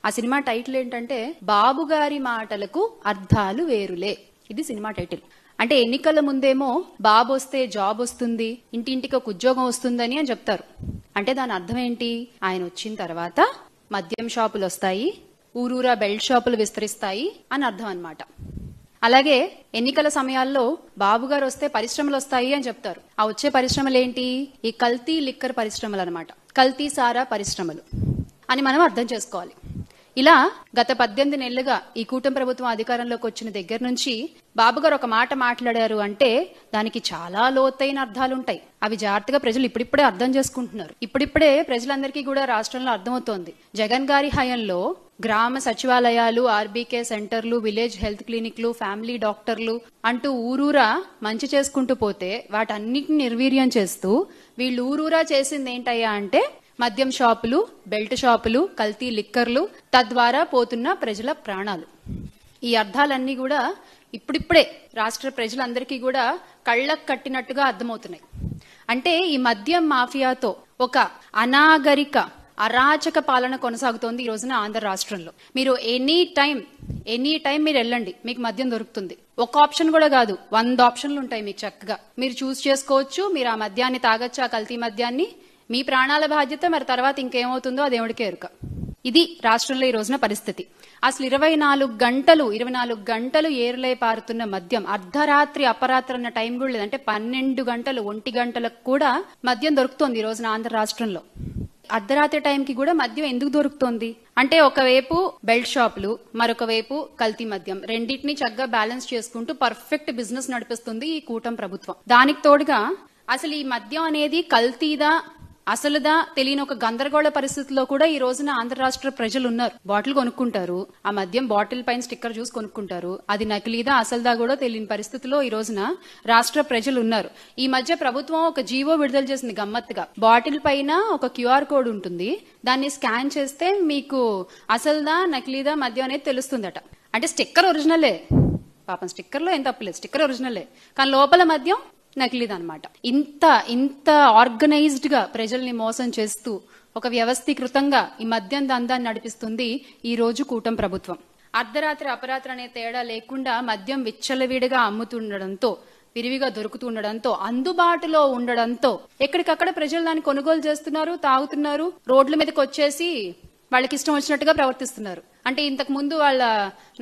ఆ cinema title ఏంటంటే బాబుగారి మాటలకు అర్థాలు వేరులే. ఇది సినిమా టైటిల్. అంటే ఎన్నికల ముందేమో బాబు వస్తే జాబ్ వస్తుంది, ఇంటింటికి ఒక ఉద్యోగం వస్తుందని అని చెప్తారు. అంటే దాని అర్థం ఏంటి? ఆయన వచ్చిన తర్వాత మద్యం షాపులు వస్తాయి, ఊరూరా బెల్ట్ షాపులు విస్తరిస్తాయి అని అర్థం అన్నమాట. అలాగే ఎన్నికల సమయాల్లో బాబు గారు వస్తే పరిశ్రమలు వస్తాయి అని చెప్తారు. ఆ వచ్చే పరిశ్రమలు ఏంటి? ఈ కల్తీ లిక్కర్ పరిశ్రమలు అన్నమాట, కల్తీ సారా పరిశ్రమలు అని మనం అర్థం చేసుకోవాలి. ఇలా గత 18 నెలలుగా ఈ కూటమి ప్రభుత్వం అధికారంలోకి వచ్చిన దగ్గర నుంచి బాబు గారు ఒక మాట మాట్లాడారు అంటే దానికి చాలా లోతైన అర్థాలుంటాయి. అవి జాగ్రత్తగా ప్రజలు ఇప్పుడిప్పుడే అర్థం చేసుకుంటున్నారు. ఇప్పుడిప్పుడే ప్రజలందరికీ కూడా రాష్ట్రంలో అర్థమవుతోంది. జగన్ గారి హయాంలో గ్రామ సచివాలయాలు, ఆర్బీకే సెంటర్లు, విలేజ్ హెల్త్ క్లినిక్లు, ఫ్యామిలీ డాక్టర్లు అంటూ ఊరూరా మంచి చేసుకుంటూ పోతే వాటన్నిటిని నిర్వీర్యం చేస్తూ వీళ్ళు ఊరూరా చేసింది ఏంటయ్యా అంటే మద్యం షాపులు, బెల్ట్ షాపులు, కల్తీ లిక్కర్లు, తద్వారా పోతున్న ప్రజల ప్రాణాలు. ఈ అర్థాలన్నీ కూడా ఇప్పుడిప్పుడే రాష్ట్ర ప్రజలందరికీ కూడా కళ్ళకు కట్టినట్టుగా అర్థమవుతున్నాయి. అంటే ఈ మద్యం మాఫియాతో ఒక అనాగరిక అరాచక పాలన కొనసాగుతోంది ఈ రోజున ఆంధ్ర రాష్ట్రంలో. మీరు ఎనీ టైం మీరు వెళ్ళండి, మీకు మద్యం దొరుకుతుంది. ఒక ఆప్షన్ కూడా కాదు, 100 ఆప్షన్లు ఉంటాయి మీకు. చక్కగా మీరు చూస్ చేసుకోవచ్చు. మీరు ఆ మద్యాన్ని తాగొచ్చు, ఆ కల్తీ మద్యాన్ని. మీ ప్రాణాల బాధ్యత. మరి తర్వాత ఇంకేమవుతుందో అది దేవుడికే ఎరుక. ఇది రాష్ట్రంలో ఈ రోజున పరిస్థితి. అసలు 24 గంటలు ఏరులై పారుతున్న మద్యం, అర్ధరాత్రి అపరాత్రి అన్న టైం కూడా లేదు. అంటే 12 గంటలు, 1 గంటలకు కూడా మద్యం దొరుకుతోంది ఈ రోజున ఆంధ్ర రాష్ట్రంలో. అర్ధరాత్రి టైంకి కూడా మద్యం ఎందుకు దొరుకుతోంది అంటే ఒకవైపు బెల్ట్ షాపులు, మరొక వైపు కల్తీ మద్యం, రెండింటినీ చక్కగా బ్యాలెన్స్ చేసుకుంటూ పర్ఫెక్ట్ బిజినెస్ నడిపిస్తుంది ఈ కూటమి ప్రభుత్వం. దానికి తోడుగా అసలు ఈ మద్యం అనేది కల్తీదా అసలుదా తెలియని ఒక గందరగోళ పరిస్థితిలో కూడా ఈ రోజున ఆంధ్ర రాష్ట్ర ప్రజలు ఉన్నారు. బాటిల్ కొనుక్కుంటారు, ఆ మద్యం బాటిల్ పైన స్టిక్కర్ చూసి కొనుక్కుంటారు. అది నకిలీదా అసలుదా కూడా తెలియని పరిస్థితిలో ఈ రోజున రాష్ట్ర ప్రజలు ఉన్నారు. ఈ మధ్య ప్రభుత్వం ఒక జీవో విడుదల చేసింది గమ్మత్తుగా. బాటిల్ పైన ఒక క్యూఆర్ కోడ్ ఉంటుంది, దాన్ని స్కాన్ చేస్తే మీకు అసలుదా నకిలీదా మద్యం అనేది తెలుస్తుందట. అంటే స్టిక్కర్ ఒరిజినలే, పాపం స్టిక్కర్ లో ఏం తప్పలేదు, స్టిక్కర్ ఒరిజినలే, కానీ లోపల మద్యం నకిలీదన్నమాట. ఇంత ఆర్గనైజ్డ్ గా ప్రజల్ని మోసం చేస్తూ ఒక వ్యవస్థీకృతంగా ఈ మద్యం దందాన్ని నడిపిస్తుంది ఈ రోజు కూటమి ప్రభుత్వం. అర్ధరాత్రి అపరాత్రి అనే తేడా లేకుండా మద్యం విచ్చలవిడిగా అమ్ముతుండడంతో, విరివిగా దొరుకుతుండడంతో, అందుబాటులో ఉండడంతో ఎక్కడికక్కడ ప్రజలు దాన్ని కొనుగోలు చేస్తున్నారు, తాగుతున్నారు, రోడ్ల మీదకి వచ్చేసి వాళ్ళకి ఇష్టం వచ్చినట్టుగా ప్రవర్తిస్తున్నారు. అంటే ఇంతకు ముందు వాళ్ళ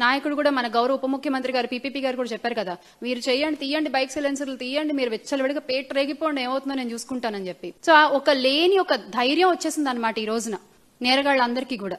నాయకుడు కూడా, మన గౌరవ ఉప ముఖ్యమంత్రి గారు పీపీపీ గారు కూడా చెప్పారు కదా, మీరు తీయండి బైక్ సైలెన్సర్లు తీయండి, మీరు విచ్చలవిడిగా పేట రేగిపోండి, ఏమవుతుందో నేను చూసుకుంటానని చెప్పి. సో ఒక ధైర్యం వచ్చేసింది అనమాట ఈ రోజున నేరగాళ్ళందరికీ కూడా.